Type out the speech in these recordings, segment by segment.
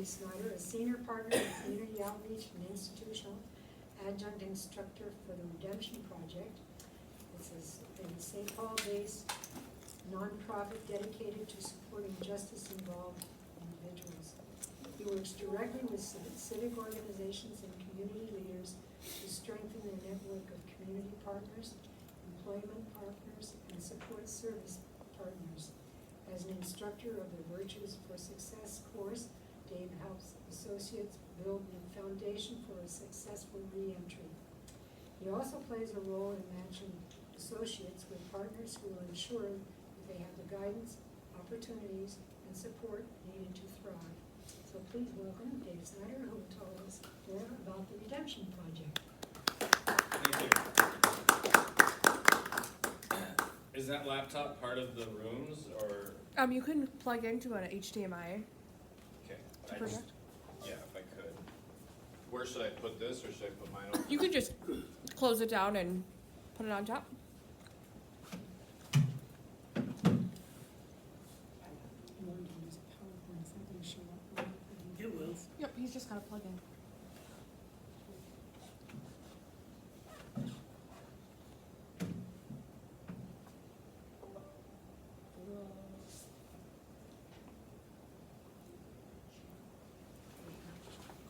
Dave Snider, a senior partner in community outreach and institutional adjunct instructor for the Redemption Project. This is a St. Paul-based nonprofit dedicated to supporting justice-involved individuals. He works directly with civic organizations and community leaders to strengthen their network of community partners, employment partners, and support service partners. As an instructor of the Virtues for Success course, Dave helps associates build the foundation for a successful reentry. He also plays a role in matching associates with partners who will ensure that they have the guidance, opportunities, and support needed to thrive. So please welcome Dave Snider, who will tell us more about the Redemption Project. Thank you. Is that laptop part of the rooms, or? You can plug into an HDMI Okay. to project. Yeah, if I could. Where should I put this, or should I put mine over? You could just close it down and put it on top. It will. Yep, he's just gotta plug in.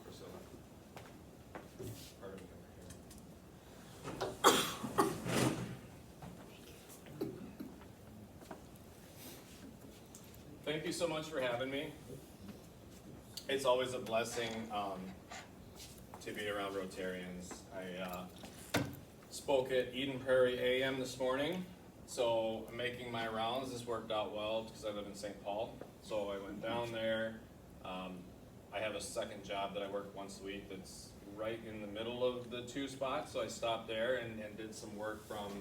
Priscilla. Pardon me over here. Thank you so much for having me. It's always a blessing to be around Rotarians. I spoke at Eden Prairie AM this morning, so I'm making my rounds. This worked out well because I live in St. Paul, so I went down there. I have a second job that I work once a week that's right in the middle of the two spots, so I stopped there and did some work from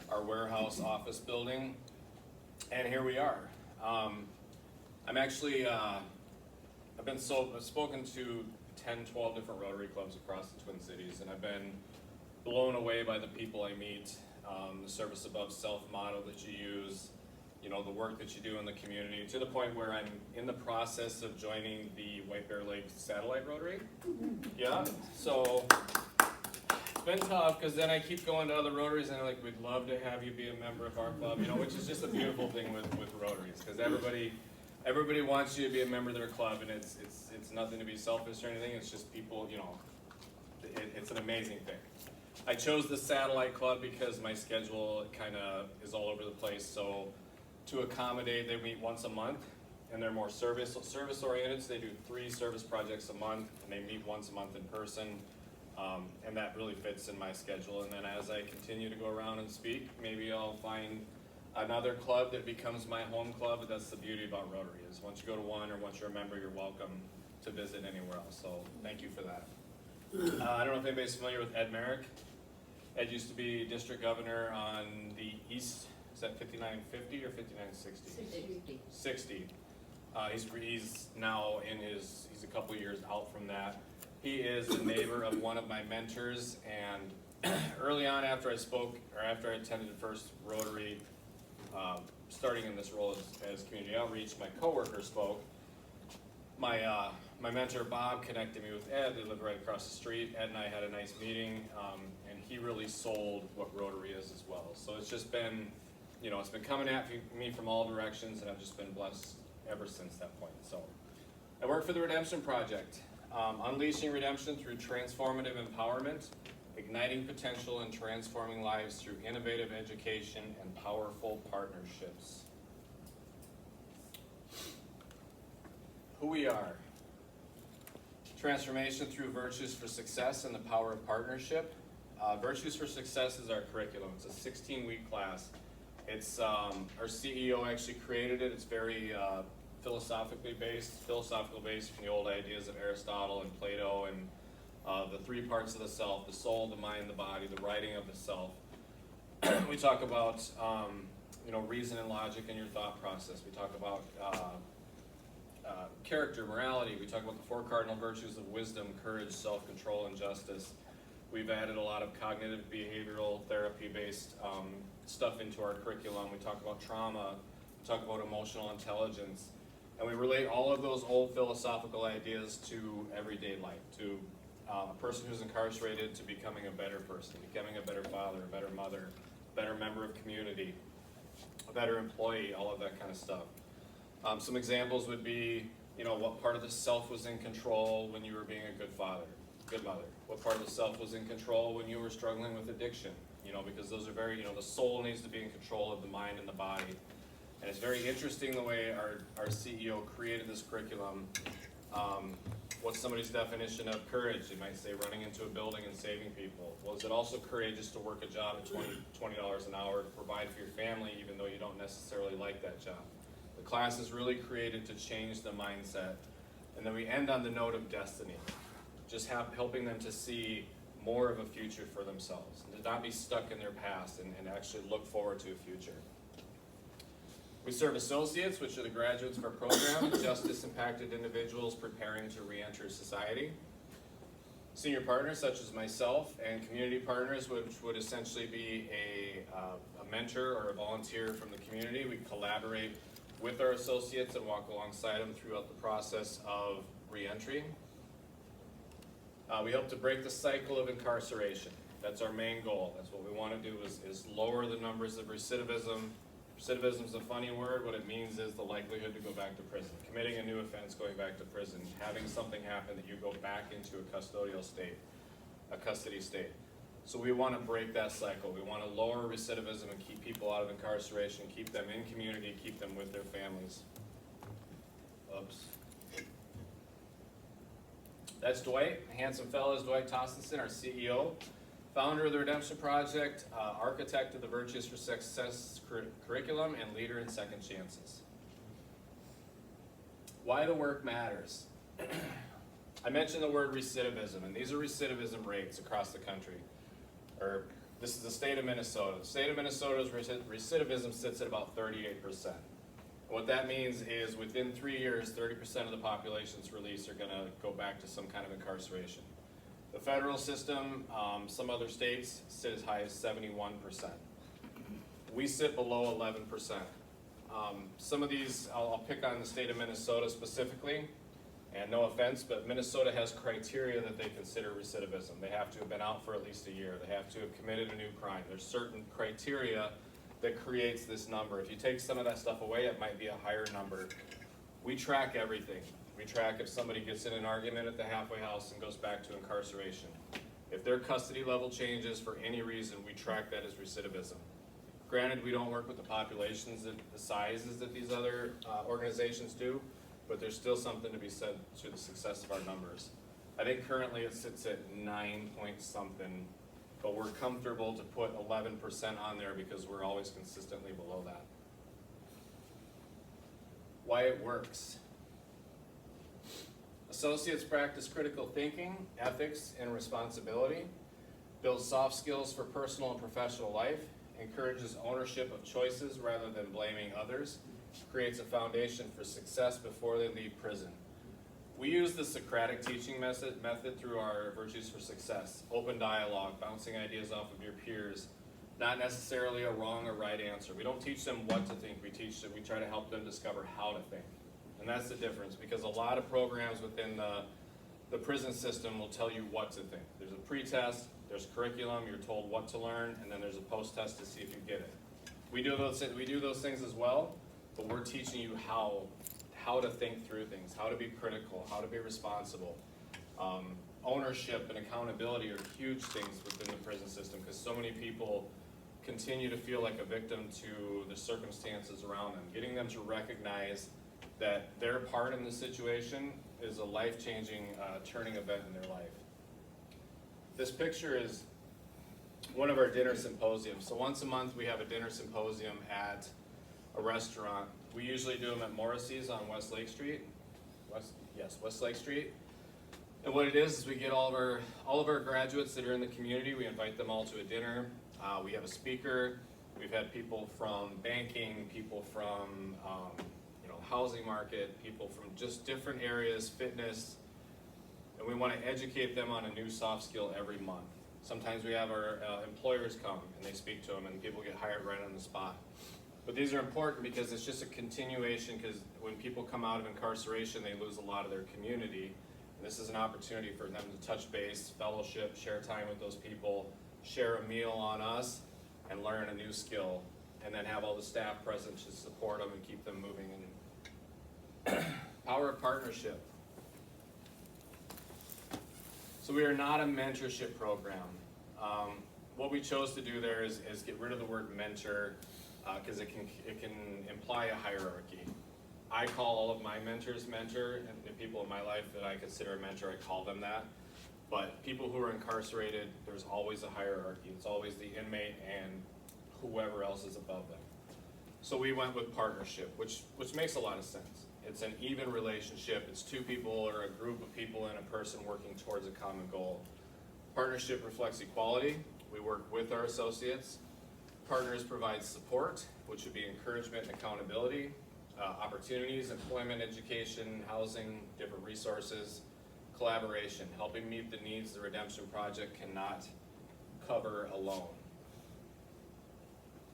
our warehouse office building, and here we are. I'm actually I've spoken to 10, 12 different Rotary clubs across the Twin Cities, and I've been blown away by the people I meet, the service above self motto that you use, you know, the work that you do in the community, to the point where I'm in the process of joining the White Bear Lake Satellite Rotary. Yeah, so it's been tough, because then I keep going to other Rotaries and they're like, we'd love to have you be a member of our club, you know, which is just a beautiful thing with Rotaries, because everybody wants you to be a member of their club, and it's nothing to be selfish or anything. It's just people, you know, it's an amazing thing. I chose the Satellite Club because my schedule kind of is all over the place. So to accommodate, they meet once a month, and they're more service oriented. So they do 3 service projects a month, and they meet once a month in person, and that really fits in my schedule. And then as I continue to go around and speak, maybe I'll find another club that becomes my home club. But that's the beauty about Rotary, is once you go to one or once you're a member, you're welcome to visit anywhere else. So thank you for that. I don't know if anybody's familiar with Ed Merrick. Ed used to be district governor on the east. Is that 5950 or 5960? 60. He's now he's a couple years out from that. He is a neighbor of one of my mentors, and early on after I spoke, or after I attended the first Rotary, starting in this role as community outreach, my coworker spoke. My mentor Bob connected me with Ed. They lived right across the street. Ed and I had a nice meeting, and he really sold what Rotary is as well. So it's just been, you know, it's been coming at me from all directions, and I've just been blessed ever since that point. So I work for the Redemption Project, unleashing redemption through transformative empowerment, igniting potential and transforming lives through innovative education and powerful partnerships. Who we are. Transformation through Virtues for Success and the Power of Partnership. Virtues for Success is our curriculum. It's a 16-week class. It's our CEO actually created it. It's very philosophical based from the old ideas of Aristotle and Plato, and the 3 parts of the self: the soul, the mind, the body, the writing of the self. We talk about reason and logic in your thought process. We talk about character, morality. We talk about the 4 cardinal virtues of wisdom, courage, self-control, and justice. We've added a lot of cognitive behavioral therapy-based stuff into our curriculum. We talk about trauma. We talk about emotional intelligence. And we relate all of those old philosophical ideas to everyday life, to a person who's incarcerated to becoming a better person, becoming a better father, a better mother, a better member of community, a better employee, all of that kind of stuff. Some examples would be, what part of the self was in control when you were being a good father, good mother? What part of the self was in control when you were struggling with addiction? Because those are very, the soul needs to be in control of the mind and the body. And it's very interesting the way our CEO created this curriculum. What's somebody's definition of courage? They might say running into a building and saving people. Well, is it also courageous to work a job at $20 an hour to provide for your family even though you don't necessarily like that job? The class is really created to change the mindset. And then we end on the note of destiny, just helping them to see more of a future for themselves, and to not be stuck in their past and actually look forward to a future. We serve associates, which are the graduates of our program, justice-impacted individuals preparing to re-enter society. Senior partners such as myself and community partners, which would essentially be a mentor or a volunteer from the community. We collaborate with our associates and walk alongside them throughout the process of re-entry. We hope to break the cycle of incarceration. That's our main goal. That's what we want to do is lower the numbers of recidivism. Recidivism is a funny word. What it means is the likelihood to go back to prison. Committing a new offense, going back to prison, having something happen that you go back into a custodial state, a custody state. So we want to break that cycle. We want to lower recidivism and keep people out of incarceration, keep them in community, keep them with their families. Oops. That's Dwight, handsome fellow is Dwight Tossenson, our CEO, founder of the Redemption Project, architect of the Virtues for Success curriculum, and leader in Second Chances. Why the work matters. I mentioned the word recidivism, and these are recidivism rates across the country. This is the state of Minnesota. The state of Minnesota's recidivism sits at about 38%. What that means is within 3 years, 30% of the population's release are going to go back to some kind of incarceration. The federal system, some other states, sit as high as 71%. We sit below 11%. Some of these, I'll pick on the state of Minnesota specifically, and no offense, but Minnesota has criteria that they consider recidivism. They have to have been out for at least a year. They have to have committed a new crime. There's certain criteria that creates this number. If you take some of that stuff away, it might be a higher number. We track everything. We track if somebody gets in an argument at the halfway house and goes back to incarceration. If their custody level changes for any reason, we track that as recidivism. Granted, we don't work with the populations, the sizes that these other organizations do, but there's still something to be said to the success of our numbers. I think currently it sits at 9 point something, but we're comfortable to put 11% on there because we're always consistently below that. Why it works. Associates practice critical thinking, ethics, and responsibility, builds soft skills for personal and professional life, encourages ownership of choices rather than blaming others, creates a foundation for success before they leave prison. We use the Socratic teaching method through our Virtues for Success, open dialogue, bouncing ideas off of your peers, not necessarily a wrong or right answer. We don't teach them what to think, we try to help them discover how to think. And that's the difference, because a lot of programs within the prison system will tell you what to think. There's a pre-test, there's curriculum, you're told what to learn, and then there's a post-test to see if you get it. We do those things as well, but we're teaching you how to think through things, how to be critical, how to be responsible. Ownership and accountability are huge things within the prison system, because so many people continue to feel like a victim to the circumstances around them. Getting them to recognize that their part in the situation is a life-changing turning event in their life. This picture is one of our dinner symposiums. So once a month we have a dinner symposium at a restaurant. We usually do them at Morrissey's on West Lake Street. West Lake Street. And what it is we get all of our graduates that are in the community, we invite them all to a dinner. We have a speaker. We've had people from banking, people from housing market, people from just different areas, fitness, and we want to educate them on a new soft skill every month. Sometimes we have our employers come and they speak to them, and people get hired right on the spot. But these are important because it's just a continuation, because when people come out of incarceration, they lose a lot of their community. And this is an opportunity for them to touch base, fellowship, share time with those people, share a meal on us, and learn a new skill. And then have all the staff present to support them and keep them moving. And power of partnership. So we are not a mentorship program. What we chose to do there is get rid of the word mentor, because it can imply a hierarchy. I call all of my mentors mentor, and the people in my life that I consider a mentor, I call them that. But people who are incarcerated, there's always a hierarchy. It's always the inmate and whoever else is above them. So we went with partnership, which makes a lot of sense. It's an even relationship. It's two people or a group of people and a person working towards a common goal. Partnership reflects equality. We work with our associates. Partners provide support, which would be encouragement and accountability, opportunities, employment, education, housing, different resources, collaboration, helping meet the needs the Redemption Project cannot cover alone.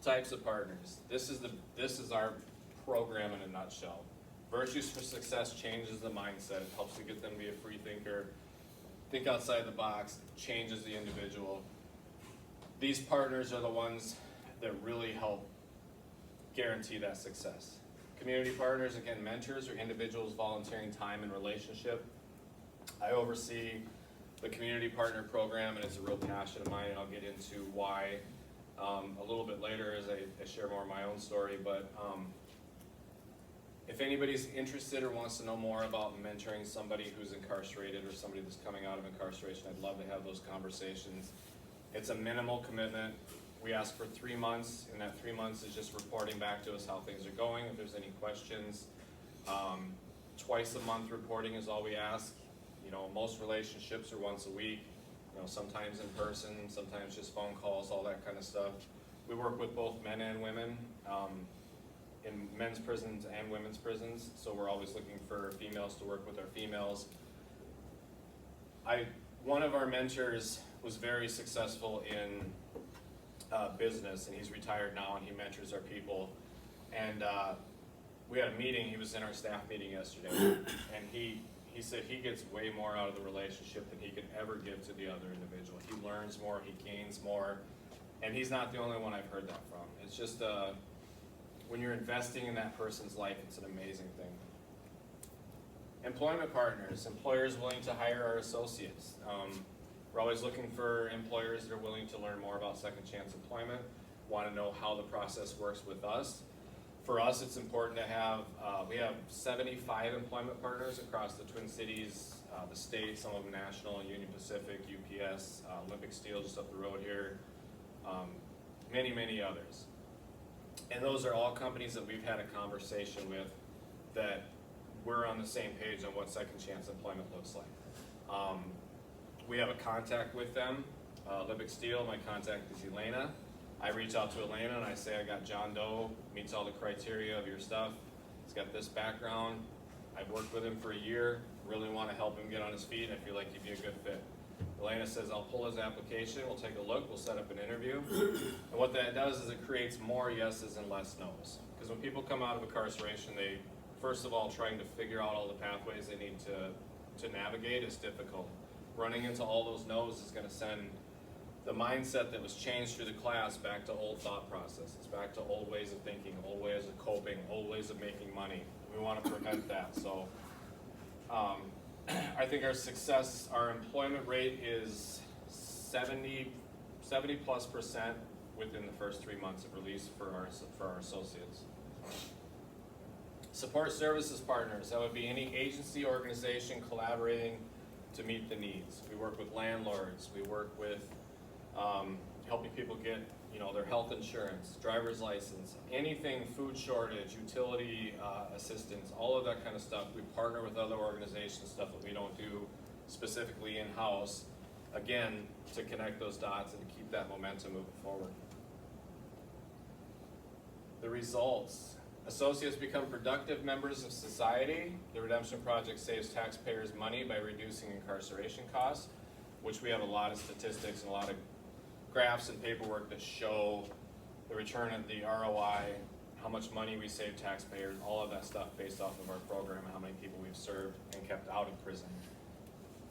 Types of partners. This is our program in a nutshell. Virtues for Success changes the mindset. It helps to get them to be a free thinker, think outside the box, changes the individual. These partners are the ones that really help guarantee that success. Community partners, again, mentors or individuals volunteering time and relationship. I oversee the community partner program, and it's a real passion of mine, and I'll get into why a little bit later as I share more of my own story. But if anybody's interested or wants to know more about mentoring somebody who's incarcerated or somebody that's coming out of incarceration, I'd love to have those conversations. It's a minimal commitment. We ask for 3 months, and that 3 months is just reporting back to us how things are going, if there's any questions. Twice a month reporting is all we ask. You know, most relationships are once a week, you know, sometimes in person, sometimes just phone calls, all that kind of stuff. We work with both men and women in men's prisons and women's prisons, so we're always looking for females to work with our females. One of our mentors was very successful in business, and he's retired now, and he mentors our people. And we had a meeting. He was in our staff meeting yesterday, and he said he gets way more out of the relationship than he could ever give to the other individual. He learns more, he gains more, and he's not the only one I've heard that from. It's just when you're investing in that person's life, it's an amazing thing. Employment partners, employers willing to hire our associates. We're always looking for employers that are willing to learn more about second chance employment, want to know how the process works with us. For us, it's important to have, we have 75 employment partners across the Twin Cities, the state, some of them national, Union Pacific, UPS, Olympic Steel just up the road here, many, many others. And those are all companies that we've had a conversation with that we're on the same page on what second chance employment looks like. We have a contact with them, Olympic Steel. My contact is Elena. I reach out to Elena and I say, I got John Doe, meets all the criteria of your stuff. He's got this background. I've worked with him for a year, really want to help him get on his feet. I feel like he'd be a good fit. Elena says, I'll pull his application, we'll take a look, we'll set up an interview. And what that does is it creates more yeses and less nos. Because when people come out of incarceration, they, first of all, trying to figure out all the pathways they need to navigate is difficult. Running into all those no's is going to send the mindset that was changed through the class back to old thought processes, back to old ways of thinking, old ways of coping, old ways of making money. We want to prevent that. So I think our success, our employment rate is 70+% within the first 3 months of release for our associates. Support services partners, that would be any agency, organization collaborating to meet the needs. We work with landlords, we work with helping people get, you know, their health insurance, driver's license, anything, food shortage, utility assistance, all of that kind of stuff. We partner with other organizations, stuff that we don't do specifically in-house, again, to connect those dots and to keep that momentum moving forward. The results. Associates become productive members of society. The Redemption Project saves taxpayers money by reducing incarceration costs, which we have a lot of statistics and a lot of graphs and paperwork that show the return of the ROI how much money we save taxpayers, all of that stuff based off of our program and how many people we've served and kept out of prison.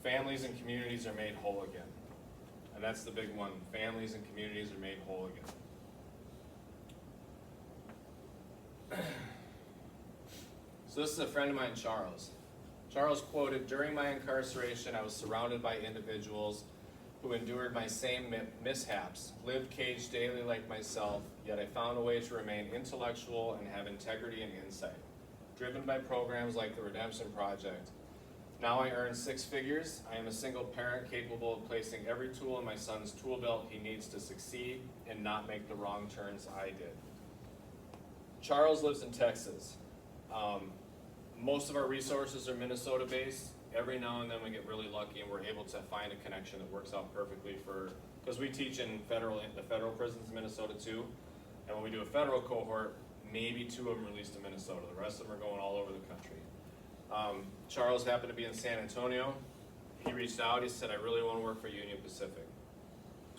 Families and communities are made whole again. And that's the big one. Families and communities are made whole again. So this is a friend of mine, Charles. Charles quoted, "During my incarceration, I was surrounded by individuals who endured my same mishaps, lived caged daily like myself, yet I found a way to remain intellectual and have integrity and insight. Driven by programs like the Redemption Project. Now I earn 6 figures. I am a single parent capable of placing every tool in my son's tool belt he needs to succeed and not make the wrong turns I did." Charles lives in Texas. Most of our resources are Minnesota based. Every now and then we get really lucky and we're able to find a connection that works out perfectly because we teach in the federal prisons in Minnesota too. And when we do a federal cohort, maybe 2 of them released to Minnesota. The rest of them are going all over the country. Charles happened to be in San Antonio. He reached out, he said, "I really want to work for Union Pacific."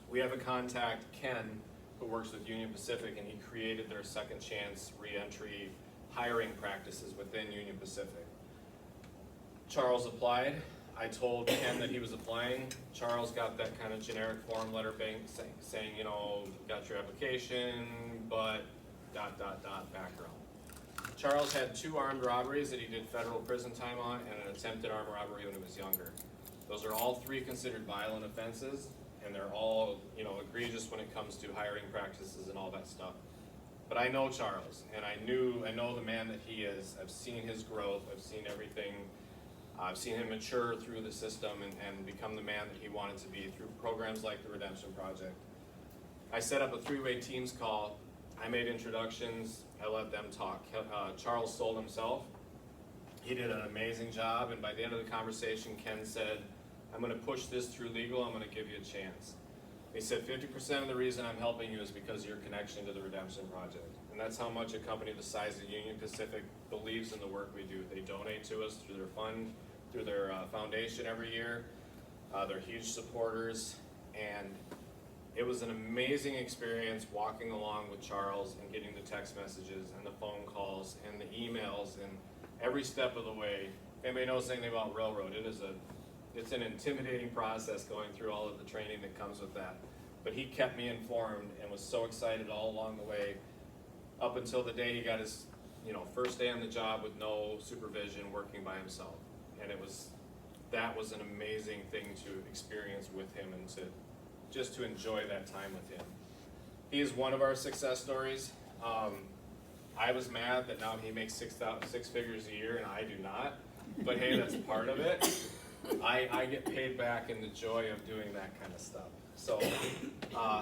We have a contact, Ken, who works with Union Pacific, and he created their second chance reentry hiring practices within Union Pacific. Charles applied. I told Ken that he was applying. Charles got that kind of generic form letter bank saying, you know, got your application, but ... background. Charles had 2 armed robberies that he did federal prison time on and an attempted armed robbery when he was younger. Those are all 3 considered violent offenses, and they're all, you know, egregious when it comes to hiring practices and all that stuff. But I know Charles, and I know the man that he is. I've seen his growth. I've seen everything. I've seen him mature through the system and become the man that he wanted to be through programs like the Redemption Project. I set up a 3-way Teams call. I made introductions. I let them talk. Charles sold himself. He did an amazing job, and by the end of the conversation, Ken said, "I'm going to push this through legal. I'm going to give you a chance." He said, 50% of the reason I'm helping you is because of your connection to the Redemption Project. And that's how much a company the size of Union Pacific believes in the work we do. They donate to us through their fund, through their foundation every year. They're huge supporters. And it was an amazing experience walking along with Charles and getting the text messages and the phone calls and the emails and every step of the way. If anybody knows anything about railroad, it's an intimidating process going through all of the training that comes with that. But he kept me informed and was so excited all along the way up until the day he got his, first day on the job with no supervision, working by himself. And that was an amazing thing to experience with him and to enjoy that time with him. He is one of our success stories. I was mad that now he makes 6 figures a year and I do not, but hey, that's part of it. I get paid back in the joy of doing that kind of stuff. So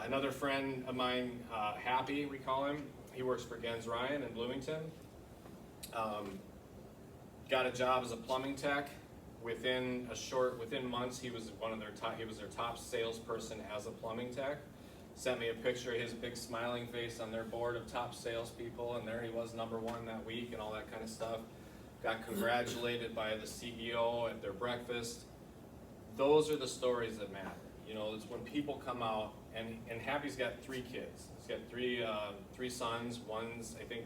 another friend of mine, Happy, we call him, he works for Gens Ryan in Bloomington. Got a job as a plumbing tech. Within months, he was their top salesperson as a plumbing tech. Sent me a picture of his big smiling face on their board of top salespeople, and there he was, #1 that week, and all that kind of stuff. Got congratulated by the CEO at their breakfast. Those are the stories that matter. It's when people come out, and Happy's got 3 kids. He's got three sons. One's, I think,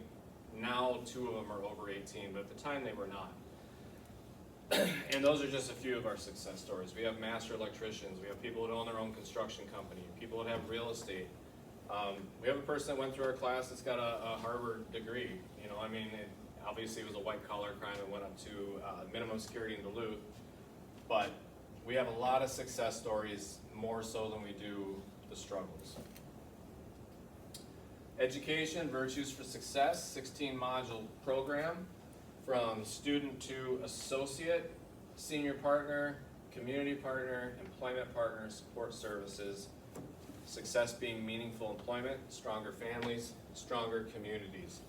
now 2 of them are over 18, but at the time they were not. And those are just a few of our success stories. We have master electricians. We have people that own their own construction company. People that have real estate. We have a person that went through our class that's got a Harvard degree. Obviously it was a white collar crime and went up to minimum security in Duluth. But we have a lot of success stories, more so than we do the struggles. Education, Virtues for Success, 16-module program. From student to associate, senior partner, community partner, employment partner, support services. Success being meaningful employment, stronger families, stronger communities.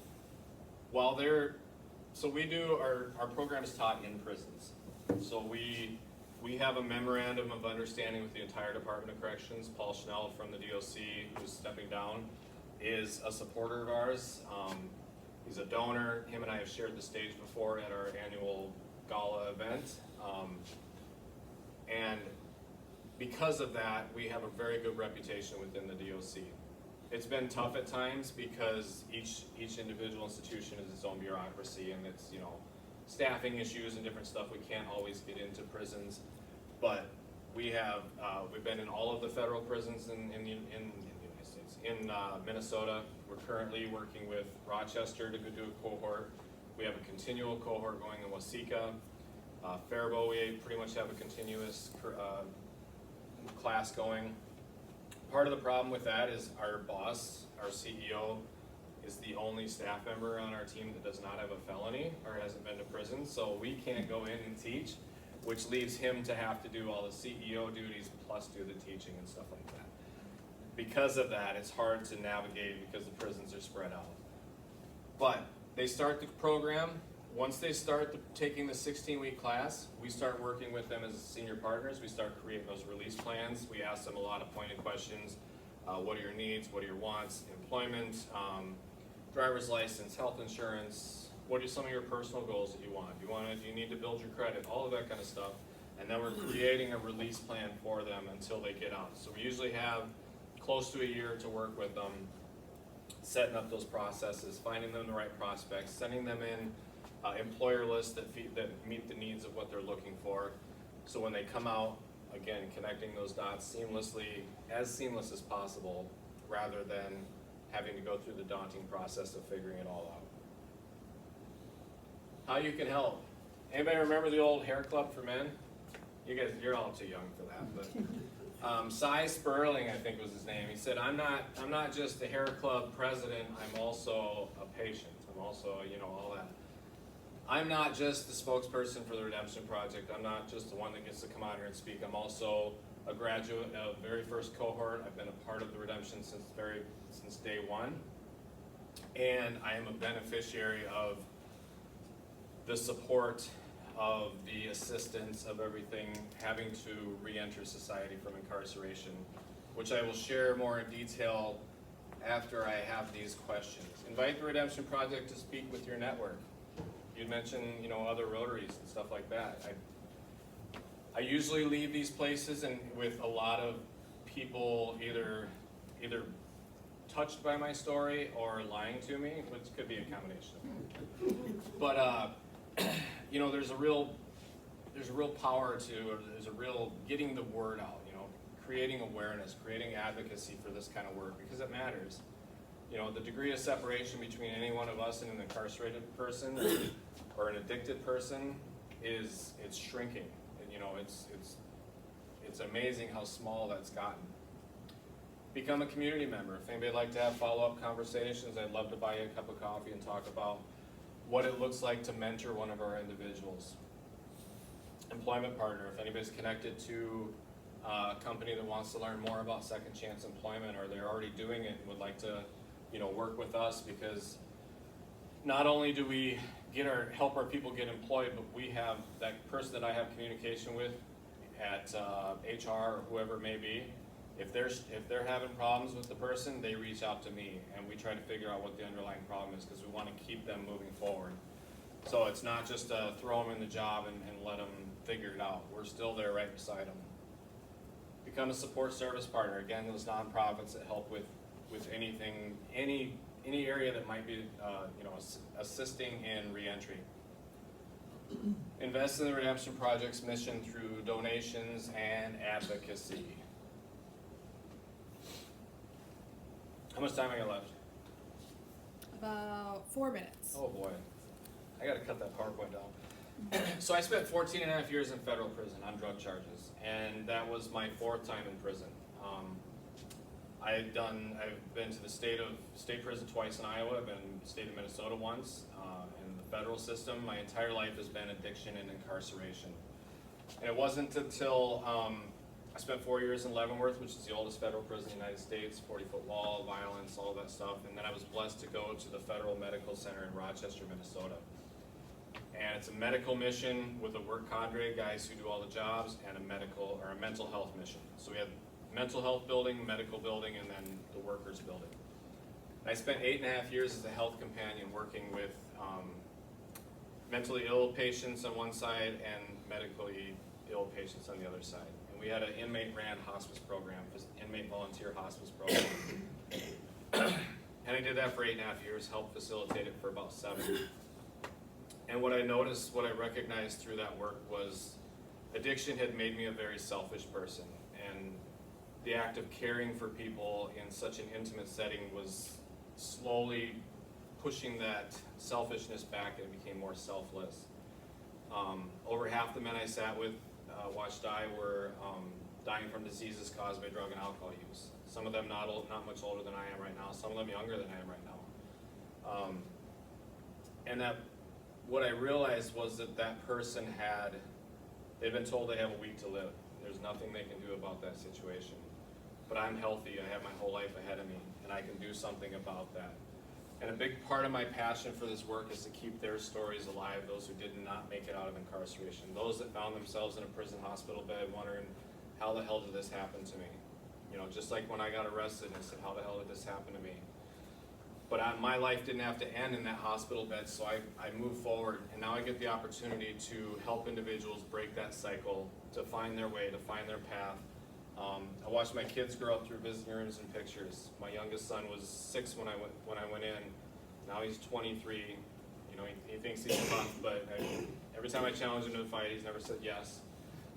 We do our program is taught in prisons. So we have a memorandum of understanding with the entire Department of Corrections. Paul Schnell from the DOC, who's stepping down, is a supporter of ours. He's a donor. Him and I have shared the stage before at our annual gala event. And because of that, we have a very good reputation within the DOC. It's been tough at times because each individual institution is its own bureaucracy, and it's, you know, staffing issues and different stuff. We can't always get into prisons, but we have, we've been in all of the federal prisons in the United States. In Minnesota, we're currently working with Rochester to go do a cohort. We have a continual cohort going in Waseca. Faribault, we pretty much have a continuous class going. Part of the problem with that is our boss, our CEO, is the only staff member on our team that does not have a felony or hasn't been to prison, so we can't go in and teach, which leaves him to have to do all the CEO duties plus do the teaching and stuff like that. Because of that, it's hard to navigate because the prisons are spread out. But they start the program. Once they start taking the 16-week class, we start working with them as senior partners. We start creating those release plans. We ask them a lot of pointed questions. What are your needs? What are your wants? Employment, driver's license, health insurance. What are some of your personal goals that you want? Do you need to build your credit? All of that kind of stuff. And then we're creating a release plan for them until they get out. So we usually have close to a year to work with them, setting up those processes, finding them the right prospects, sending them in employer lists that meet the needs of what they're looking for. So when they come out, again, connecting those dots seamlessly, as seamless as possible, rather than having to go through the daunting process of figuring it all out. How you can help. Anybody remember the old hair club for men? You guys, you're all too young for that, but Cy Sperling, I think was his name. He said, I'm not just the hair club president, I'm also a patient. I'm also, you know, all that. I'm not just the spokesperson for the Redemption Project. I'm not just the one that gets to come out here and speak. I'm also a graduate of the very first cohort. I've been a part of the Redemption since day one. And I am a beneficiary of the support, of the assistance, of everything having to re-enter society from incarceration, which I will share more in detail after I have these questions. Invite the Redemption Project to speak with your network. You'd mentioned, you know, other Rotaries and stuff like that. I usually leave these places and with a lot of people either touched by my story or lying to me, which could be a combination of both. But you know, there's a real power to, or there's a real getting the word out. You know, creating awareness, creating advocacy for this kind of work because it matters. You know, the degree of separation between any one of us and an incarcerated person or an addicted person it's shrinking. And, you know, it's amazing how small that's gotten. Become a community member. If anybody'd like to have follow-up conversations, I'd love to buy you a cup of coffee and talk about what it looks like to mentor one of our individuals. Employment partner. If anybody's connected to a company that wants to learn more about second chance employment, or they're already doing it and would like to, you know, work with us, because not only do we help our people get employed, but we have that person that I have communication with at HR or whoever it may be. If they're having problems with the person, they reach out to me and we try to figure out what the underlying problem is, because we want to keep them moving forward. So it's not just throw them in the job and let them figure it out. We're still there right beside them. Become a support service partner. Again, those nonprofits that help with anything, any area that might be, you know, assisting in reentry. Invest in the Redemption Project's mission through donations and advocacy. How much time I got left? About 4 minutes. Oh boy, I gotta cut that PowerPoint down. So I spent 14 and a half years in federal prison on drug charges, and that was my 4th time in prison. I've been to the state prison twice in Iowa. I've been in the state of Minnesota once. In the federal system, my entire life has been addiction and incarceration. And it wasn't until I spent 4 years in Leavenworth, which is the oldest federal prison in the United States, 40-foot wall, violence, all that stuff. And then I was blessed to go to the Federal Medical Center in Rochester, Minnesota. And it's a medical mission with a work cadre, guys who do all the jobs, and a mental health mission. So we have mental health building, medical building, and then the workers building. I spent 8.5 years as a health companion working with mentally ill patients on one side and medically ill patients on the other side. And we had an inmate-ran hospice program, inmate volunteer hospice program. And I did that for 8.5 years, helped facilitate it for about 7. And what I noticed, what I recognized through that work was addiction had made me a very selfish person. And the act of caring for people in such an intimate setting was slowly pushing that selfishness back, and it became more selfless. Over half the men I sat with, watched die, were dying from diseases caused by drug and alcohol use. Some of them not much older than I am right now, some of them younger than I am right now. And that, what I realized was that that person they've been told they have a week to live. There's nothing they can do about that situation. But I'm healthy, I have my whole life ahead of me, and I can do something about that. And a big part of my passion for this work is to keep their stories alive, those who did not make it out of incarceration, those that found themselves in a prison hospital bed wondering, how the hell did this happen to me? You know, just like when I got arrested and said, how the hell did this happen to me? But my life didn't have to end in that hospital bed, so I moved forward, and now I get the opportunity to help individuals break that cycle, to find their way, to find their path. I watched my kids grow up through visiting rooms and pictures. My youngest son was 6 when I went in. Now he's 23. You know, he thinks he's tough, but every time I challenge him to a fight, he's never said yes.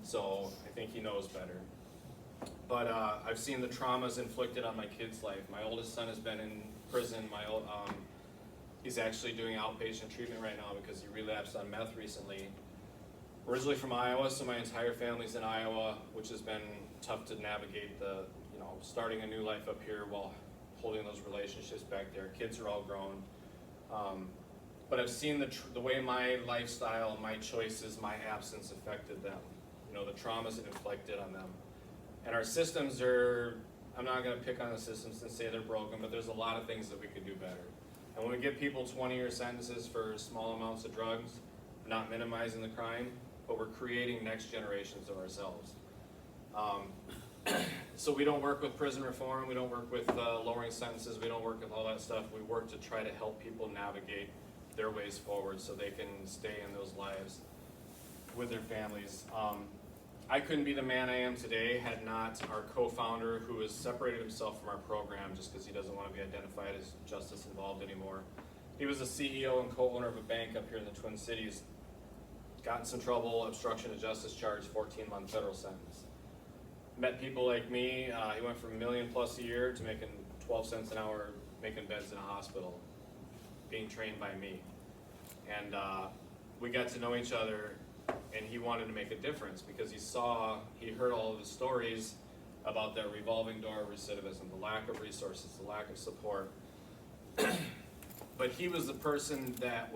So I think he knows better. But I've seen the traumas inflicted on my kid's life. My oldest son has been in prison. He's actually doing outpatient treatment right now because he relapsed on meth recently. Originally from Iowa, so my entire family's in Iowa, which has been tough to navigate starting a new life up here while holding those relationships back there. Kids are all grown. But I've seen the way my lifestyle, my choices, my absence affected them. You know, the traumas it inflicted on them. And our systems I'm not gonna pick on the systems and say they're broken, but there's a lot of things that we could do better. And when we give people 20-year sentences for small amounts of drugs, we're not minimizing the crime, but we're creating next generations of ourselves. So we don't work with prison reform, we don't work with lowering sentences, we don't work with all that stuff. We work to try to help people navigate their ways forward so they can stay in those lives with their families. I couldn't be the man I am today had not our co-founder, who has separated himself from our program just because he doesn't want to be identified as justice involved anymore. He was the CEO and co-owner of a bank up here in the Twin Cities. Got in some trouble, obstruction of justice charge, 14-month federal sentence. Met people like me. He went from $1 million plus a year to making 12 cents an hour, making beds in a hospital, being trained by me. And we got to know each other, and he wanted to make a difference because he heard all of the stories about that revolving door of recidivism, the lack of resources, the lack of support. But he was the person that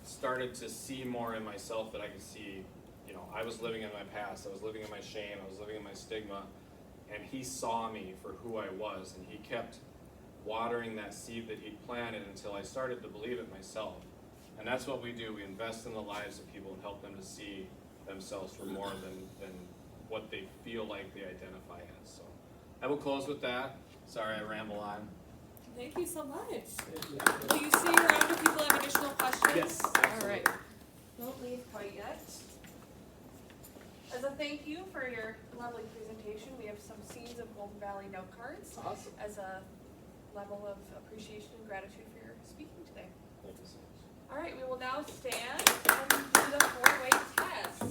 started to see more in myself that I could see. You know, I was living in my past, I was living in my shame, I was living in my stigma, and he saw me for who I was, and he kept watering that seed that he planted until I started to believe it myself. And that's what we do. We invest in the lives of people and help them to see themselves for more than what they feel like they identify as. So I will close with that. Sorry, I ramble on. Thank you so much. Will you stay around if people have additional questions? Yes, All right. Don't leave quite yet. As a thank you for your lovely presentation, we have some Scenes of Golden Valley note cards. Awesome. As a level of appreciation and gratitude for your speaking today. Thank you so much. All right, we will now stand and do the 4-way test.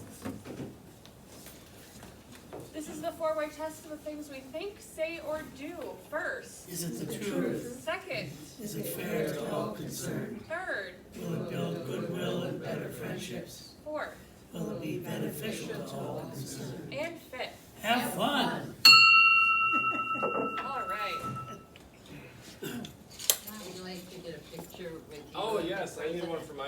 This is the 4-way test of the things we think, say, or do. First. Is it the truth? Second. Is it fair to all concerned? Third. Will it build goodwill and better friendships? Fourth. Will it be beneficial to all concerned? And fifth. Have fun! All right. Would you like to get a picture with you? Oh yes, I need one for my